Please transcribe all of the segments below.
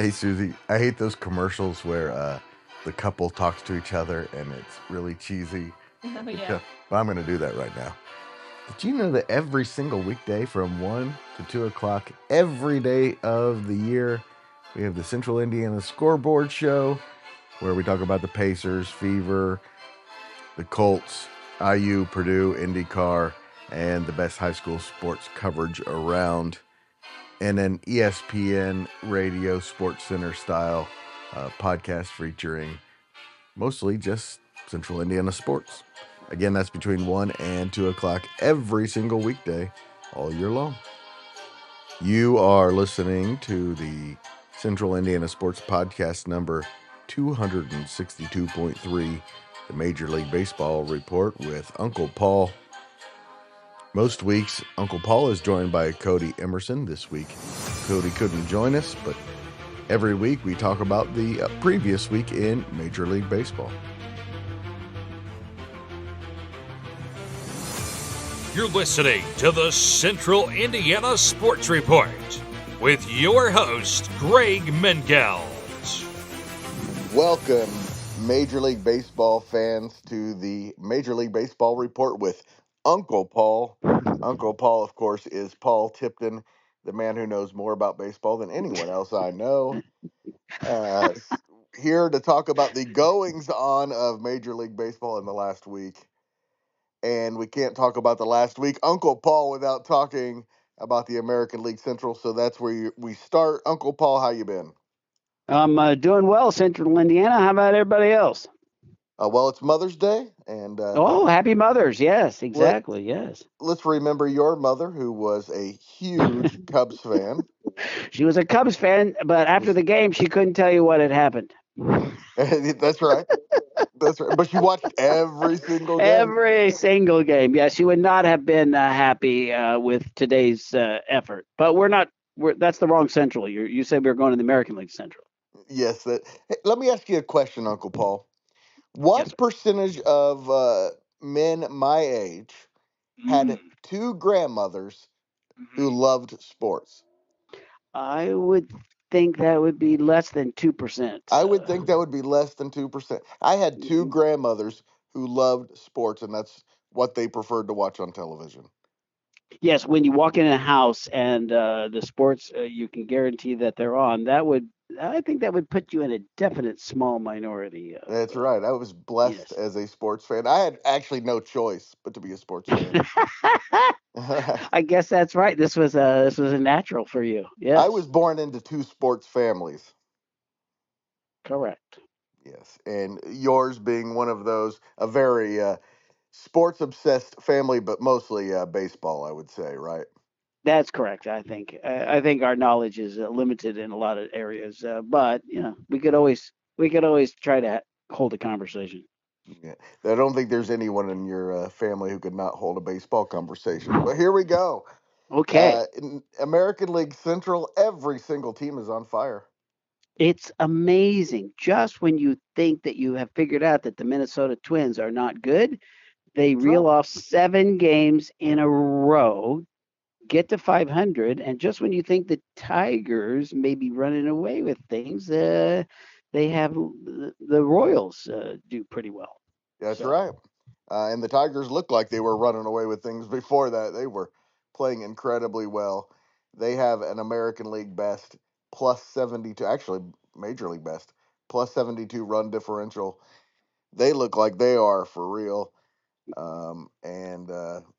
Hey, Susie, I hate those commercials where the couple talks to each other and it's really cheesy. Oh, But, yeah. but I'm going to do that right now. Did you know that every single weekday from 1 to 2 o'clock, every day of the year, we have the Central Indiana Scoreboard Show where we talk about the Pacers, Fever, the Colts, IU, Purdue, IndyCar, and the best high school sports coverage around, and an ESPN radio Sports Center style podcast featuring mostly just Central Indiana sports. Again, that's between 1 and 2 o'clock every single weekday all year long. You are listening to the Central Indiana Sports Podcast number 262.3, the Major League Baseball Report with Uncle Paul. Most weeks, Uncle Paul is joined by Cody Emerson. This week, Cody couldn't join us, but every week we talk about the previous week in Major League Baseball. You're listening to the Central Indiana Sports Report with your host, Greg Mengels. Welcome, Major League Baseball fans, to the Major League Baseball Report with Uncle Paul. Uncle Paul, of course, is Paul Tipton, the man who knows more about baseball than anyone else I know. Here to talk about the goings on of Major League Baseball in the last week. And we can't talk about the last week, Uncle Paul, without talking about the American League Central. So that's where we start. Uncle Paul, how you been? I'm doing well, Central Indiana. How about everybody else? Well, it's Mother's Day, and Happy Mothers. Yes, exactly. Yes. let's remember your mother, who was a huge Cubs fan. She was a Cubs fan, but after the game, she couldn't tell you what had happened. That's right. That's right. But she watched every single game. Every single game. Yeah, she would not have been happy with today's effort. But we're not. That's the wrong Central. You said we were going to the American League Central. Yes. Hey, let me ask you a question, Uncle Paul. What Yes, percentage of men my age had two grandmothers who loved sports? I would think that would be less than 2%. I would think that would be less than 2%. I had two grandmothers who loved sports, and that's what they preferred to watch on television. Yes, when you walk in a house and the sports you can guarantee that they're on, I think that would put you in a definite small minority. That's right. I was blessed Yes. as a sports fan. I had actually no choice but to be a sports fan. I guess that's right. This was a natural for you. Yes. I was born into two sports families. Correct. Yes, and yours being one of those, a very sports obsessed family, but mostly baseball, I would say, right? That's correct. I think our knowledge is limited in a lot of areas, but we could always try to hold a conversation. Yeah. I don't think there's anyone in your family who could not hold a baseball conversation. But here we go. Okay. In American League Central, every single team is on fire. It's amazing. Just when you think that you have figured out that the Minnesota Twins are not good, they That's reel right. off 7 games in a row, get to 500, and just when you think the Tigers may be running away with things, they have the Royals do pretty well. That's So right. And the Tigers looked like they were running away with things before that. They were playing incredibly well. They have an American League best plus 72, actually, Major League best plus 72 run differential. They look like they are for real. And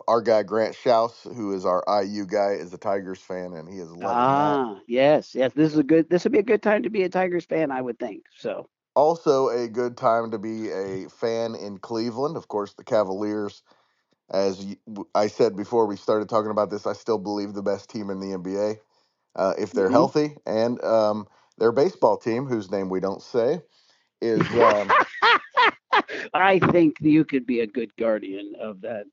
our guy, Grant Schaus, who is our IU guy, is a Tigers fan, and he is loving that. yes, this would be a good time to be a Tigers fan, I would think. So Also, a good time to be a fan in Cleveland. Of course, the Cavaliers. I said before we started talking about this, I still believe the best team in the NBA, if they're mhm. healthy. And their baseball team, whose name we don't say, is I think you could be a good guardian of that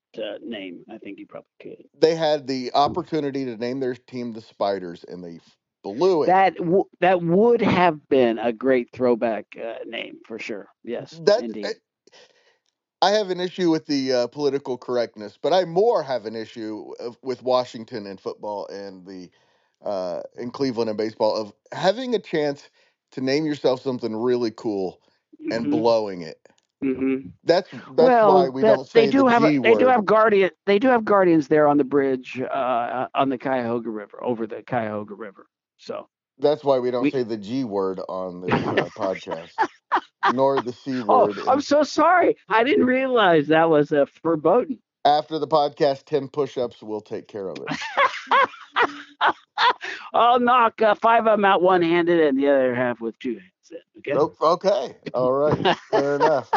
name. I think you probably could. they had the opportunity to name their team the Spiders, and they blew it. That would have been a great throwback name for sure. Yes, That indeed. I have an issue with the political correctness, but I more have an issue with Washington and football and the in Cleveland and baseball of having a chance to name yourself something really cool and Hmm. blowing it. Hmm. That's why Well, we that don't say the G they do word have guardians there on the bridge on the Cuyahoga River, over the Cuyahoga River. So That's why we don't we say the G word on this podcast, nor the C Oh, word. I'm And so sorry. I didn't realize that was a verboten. after the podcast, 10 push-ups will take care of it. I'll knock five of them out one-handed and the other half with two hands. Oh, okay, all right, Okay. fair enough.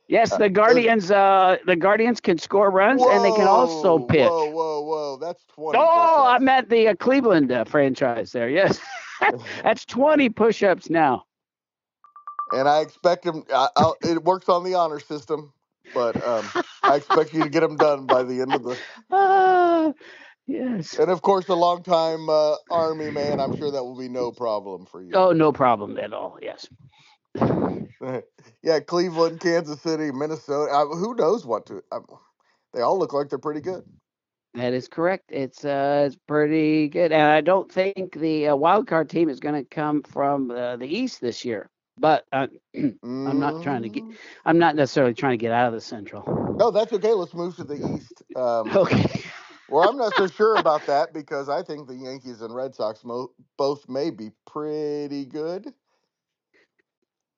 Yes, the Is Guardians. The Guardians can score runs and they can also whoa, whoa, pitch. whoa, whoa! That's 20 Oh, I push-ups. meant the Cleveland franchise there. Yes, that's 20 push-ups now. And I expect him. It works on the honor system, but I expect you to get them done by the end of the. Ah, yes. And of course, a long-time Army man, I'm sure that will be no problem for you. Oh, no problem at all. Yes. Yeah, Cleveland, Kansas City, Minnesota. Who knows what to? They all look like they're pretty good. That is correct. It's pretty good, and I don't think the wild card team is going to come from the East this year. But I'm not trying to get. Mm. I'm not necessarily trying to get out of the Central. No, that's okay. Let's move to the East. Okay. Well, I'm not so sure about that because I think the Yankees and Red Sox both may be pretty good.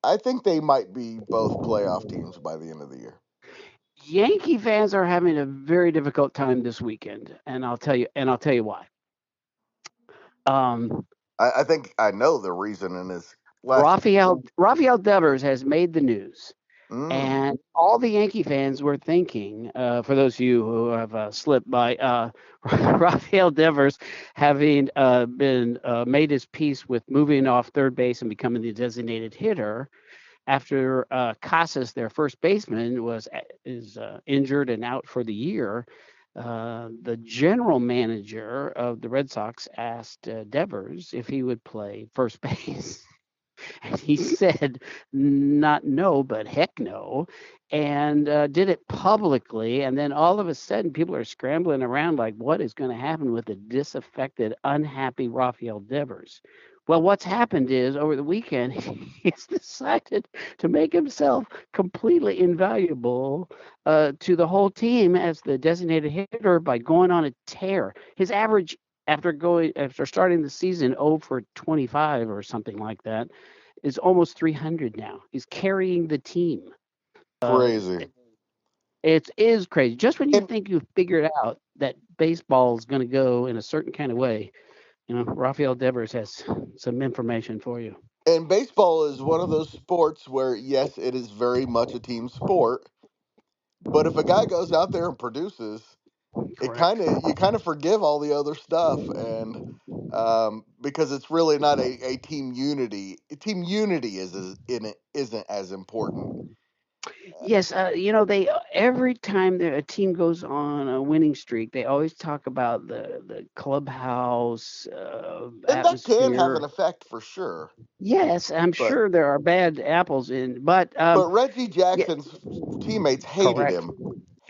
I think they might be both playoff teams by the end of the year. Yankee fans are having a very difficult time this weekend, and I'll tell you. And I'll tell you why. Um, I think I know the reason in his last. Rafael Devers has made the news. Mm, And all the Yankee fans were thinking, for those of you who have slipped by, Rafael Devers having been made his peace with moving off third base and becoming the designated hitter after Casas, their first baseman, is injured and out for the year. The general manager of the Red Sox asked Devers if he would play first base. And he said, not no, but heck no, and did it publicly. And then all of a sudden, people are scrambling around like, what is going to happen with the disaffected, unhappy Rafael Devers? Well, what's happened is over the weekend, he's decided to make himself completely invaluable to the whole team as the designated hitter by going on a tear. His average after starting the season 0 for 25 or something like that is almost 300 now. He's carrying the team. Uh, crazy. it is crazy. Just when you And think you've figured out that baseball is going to go in a certain kind of way, Rafael Devers has some information for you. and baseball is one of those sports where yes, it is very much a team sport, but if a guy goes out there and produces, it kind Correct. of you kind of forgive all the other stuff and because it's really not a team unity. Team unity isn't as important. Yes, they every time a team goes on a winning streak, they always talk about the clubhouse And that can have atmosphere. an effect for sure. Yes, I'm But sure there are bad apples in, but Reggie yeah, Jackson's teammates correct,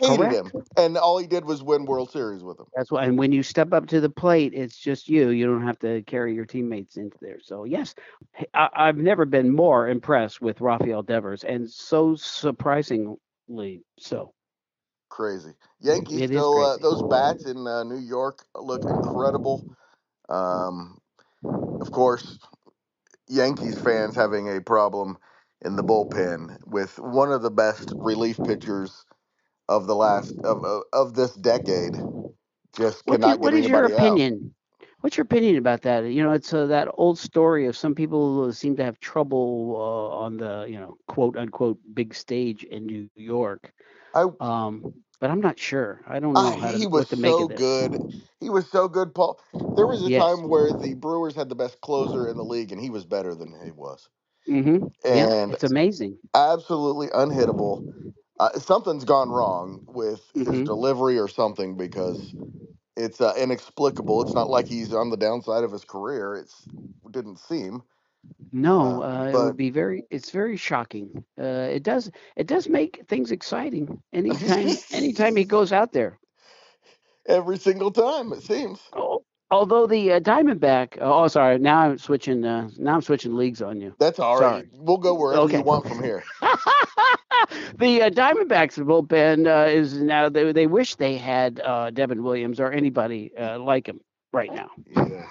hated correct. him, and all he did was win World Series with him. That's why, and when you step up to the plate, it's just you. You don't have to carry your teammates into there. So yes, I've never been more impressed with Rafael Devers, and so surprisingly so. Crazy. Yankees It is still crazy. those bats in New York look incredible. Um, of course, Yankees fans having a problem in the bullpen with one of the best relief pitchers of the last of this decade. Just cannot get What is your anybody out. opinion? What's your opinion about that? It's that old story of some people seem to have trouble on the quote unquote big stage in New York. I But I'm not sure. I don't know he was what to make so of this. good. He was so good, Paul. There was a Yes. time where the Brewers had the best closer in the league, and he was better than he was, Yeah, and it's amazing. absolutely unhittable. Something's gone wrong with his Hmm. delivery or something because it's inexplicable. It's not like he's on the downside of his career. It didn't seem, No, it would but be it's very shocking. It does make things exciting anytime he goes out there. every single time it seems. Oh. Although the Diamondback, oh, sorry, now I'm switching. Now I'm switching leagues on you. That's all right. Sorry. We'll go wherever you Okay. want from here. The Diamondbacks bullpen is now. They wish they had Devin Williams or anybody like him right now. Yes.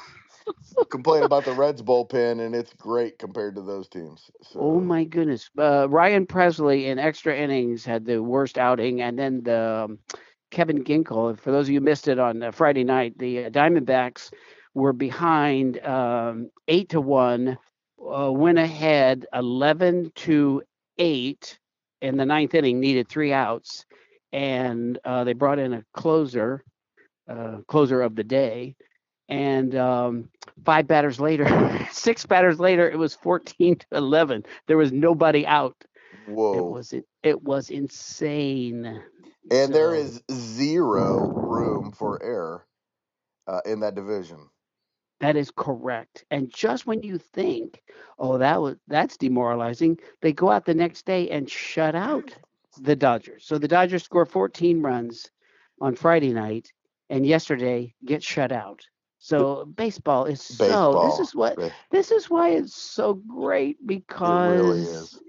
Complain about the Reds bullpen, and it's great compared to those teams. Oh So my goodness. Ryan Presley in extra innings had the worst outing, and then the Kevin Ginkel. For those of you who missed it on Friday night, the Diamondbacks were behind 8-1, went ahead 11-8 in the ninth inning, needed 3 outs, and they brought in a closer of the day, and 5 batters later, 6 batters later, it was 14-11. There was nobody out. It whoa. was it was insane. And there So is zero room for error in that division. that is correct. And just when you think, oh, that's demoralizing, they go out the next day and shut out the Dodgers. So the Dodgers score 14 runs on Friday night, and yesterday get shut out. The So baseball is so. baseball. This is why it's so great It really because is.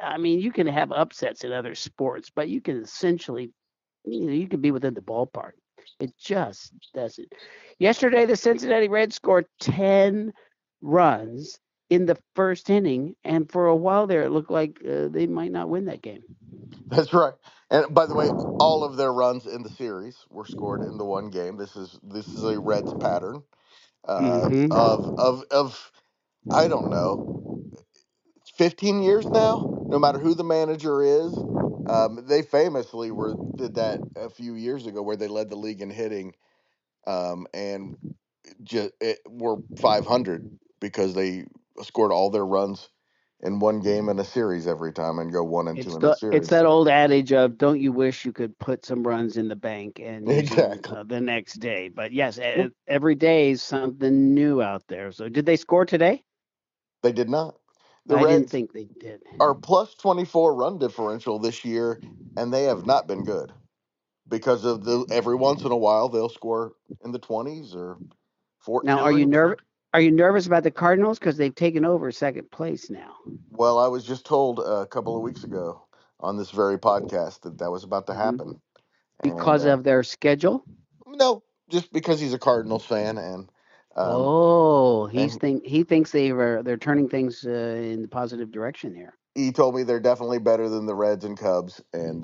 I mean you can have upsets in other sports, but you can essentially you can be within the ballpark. It just doesn't. Yesterday, the Cincinnati Reds scored 10 runs in the first inning, and for a while there, it looked like they might not win that game. That's right. And by the way, all of their runs in the series were scored in the one game. This is a Reds pattern of I don't know 15 years now. No matter who the manager is, they famously did that a few years ago where they led the league in hitting, and were 500 because they scored all their runs in one game in a series every time and go 1-2 in the It's series. that old adage of don't you wish you could put some runs in the bank and use them Exactly. the next day. But yes, Well, every day is something new out there. So did they score today? they did not. The I didn't Reds think they did. are plus 24 run differential this year, and they have not been good because of the every once in a while they'll score in the 20s or Now, 14 range. Are you nervous about the Cardinals because they've taken over second place now? Well, I was just told a couple of weeks ago on this very podcast that that was about to happen. Mhm. And Because of their schedule? no, just because he's a Cardinals fan, um, Oh, and he thinks they're turning things in the positive direction here. he told me they're definitely better than the Reds and Cubs, and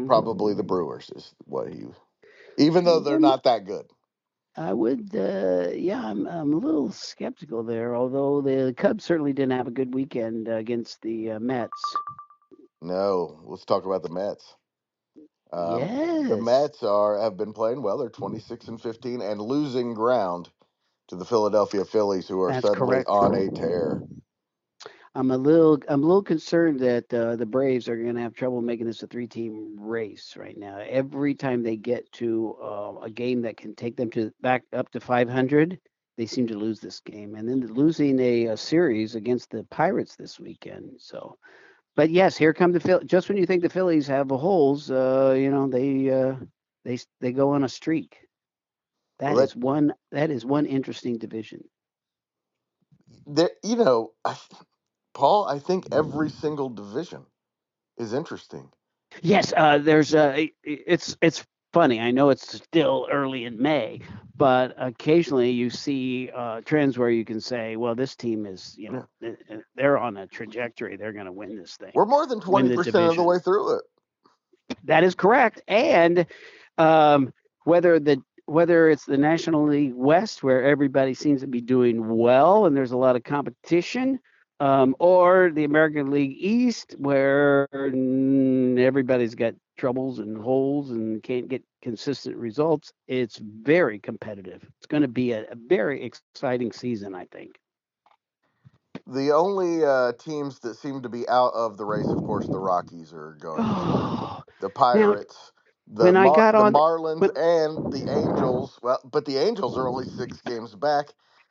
probably Hmm. the Brewers is what he. Even though they're Well, not that good. I would, yeah, I'm a little skeptical there. Although the Cubs certainly didn't have a good weekend against the Mets. No, let's talk about the Mets. The Yes, Mets are have been playing well. They're 26-15 and losing ground to the Philadelphia Phillies, who are that's suddenly correct. on a tear. I'm a little concerned that the Braves are going to have trouble making this a three-team race right now. Every time they get to a game that can take them to back up to 500, they seem to lose this game, and then losing a series against the Pirates this weekend. So, but yes, here come the Phil. Just when you think the Phillies have the holes, they go on a streak. Well, That is one. That is one interesting division. there, Paul. I think every single division is interesting. Yes, there's it's funny. I know it's still early in May, but occasionally you see trends where you can say, well, this team is, Yeah. they're on a trajectory. They're going to win this thing, We're more than win twenty the percent of the division. way through it. That is correct. And um, whether it's the National League West where everybody seems to be doing well and there's a lot of competition, or the American League East where everybody's got troubles and holes and can't get consistent results, it's very competitive. It's going to be a very exciting season, I think. The only teams that seem to be out of the race, of course, the Rockies are going to. Oh, The now Pirates, when I got the on, Marlins, but and the Angels. Well, but the Angels are only 6 games back.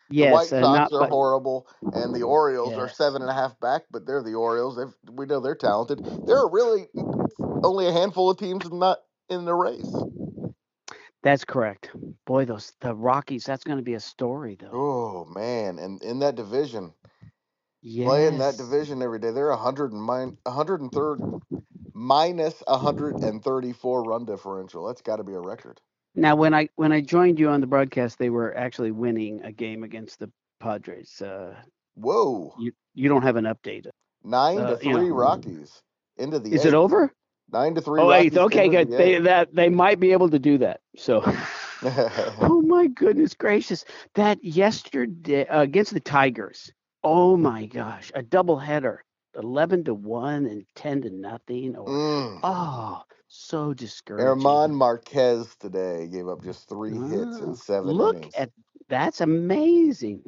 The yes, White Sox not are but horrible, and the Orioles are yes. 7.5 back. But they're the Orioles. We know they're talented. There are really only a handful of teams not in the race. That's correct. Boy, the Rockies, that's going to be a story, though. Oh man, and in that division, playing that Yes. division every day, they're 103rd minus 134 run differential. That's got to be a record. Now, when I joined you on the broadcast, they were actually winning a game against the Padres. Whoa, You don't have an update. nine to You three know, Rockies into the is it eighth. over? 9-3 Oh, eighth. Rockies Okay, into good. the eighth. They might be able to do that. So, oh my goodness gracious, that yesterday against the Tigers. Oh my gosh, a doubleheader, 11-1 and 10-0, or mm. oh, so Herman discouraging. Marquez today gave up just 3 hits in Oh, 7 innings. look at that's amazing.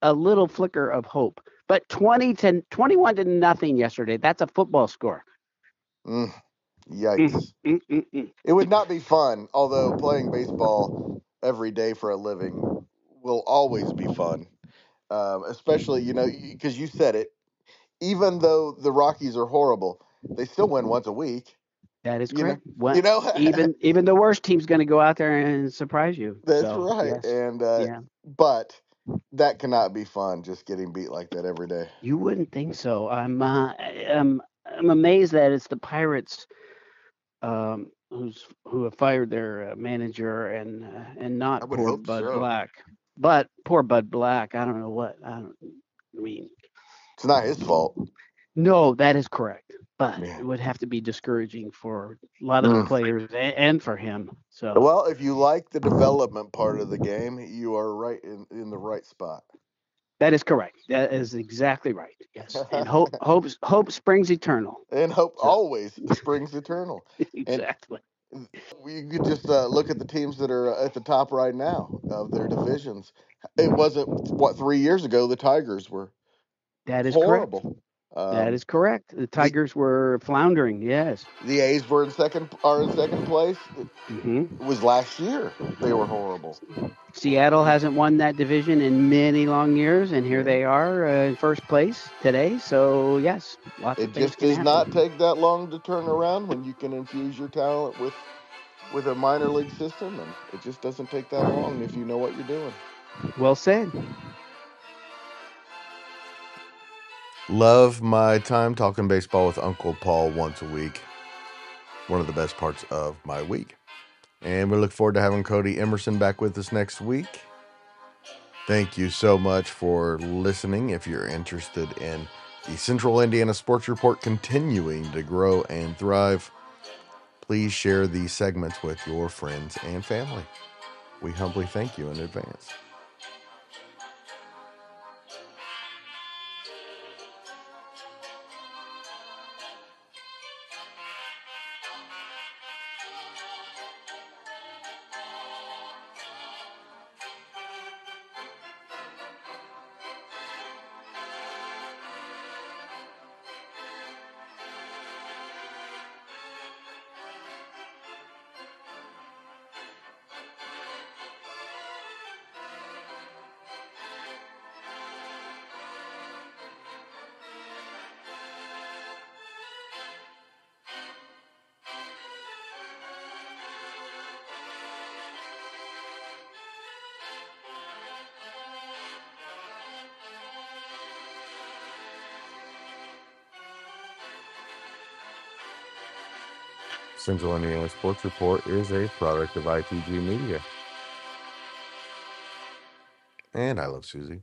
A little flicker of hope. But 21-0 yesterday. That's a football score. Mm. Mm, Yikes. mm, mm, mm. It would not be fun, although playing baseball every day for a living will always be fun. Especially, because you said it, even though the Rockies are horrible, they still win once a week. That is You know, correct. Well, you know, even the worst team's going to go out there and surprise you. that's So right. yes, And yeah. but that cannot be fun, just getting beat like that every day. You wouldn't think so. I'm amazed that it's the Pirates who have fired their manager and I not would poor hope Bud so. Black. But poor Bud Black, I don't know what I mean, It's not his fault. no, that is correct. But Yeah. it would have to be discouraging for a lot of the Mm. players and for him. So Well, if you like the development part of the game, you are right in the right spot. that is correct. That is exactly right. Yes, and hope springs eternal. And hope So always springs eternal. And exactly. you could just look at the teams that are at the top right now of their divisions. It wasn't what 3 years ago the Tigers were That is correct. horrible. That Um, is correct. The the Tigers were floundering. Yes. the A's were in second place. It Hmm. was last year they were horrible. Seattle hasn't won that division in many long years, and here Yeah. they are in first place today. So yes, lots It of things just can does not happen. take that long to turn around when you can infuse your talent with a minor league system, and it just doesn't take that long if you know what you're doing. Well said. Love my time talking baseball with Uncle Paul once a week. One of the best parts of my week. And we look forward to having Cody Emerson back with us next week. Thank you so much for listening. If you're interested in the Central Indiana Sports Report continuing to grow and thrive, please share these segments with your friends and family. We humbly thank you in advance. Central Indiana Sports Report is a product of ITG Media. And I love Susie.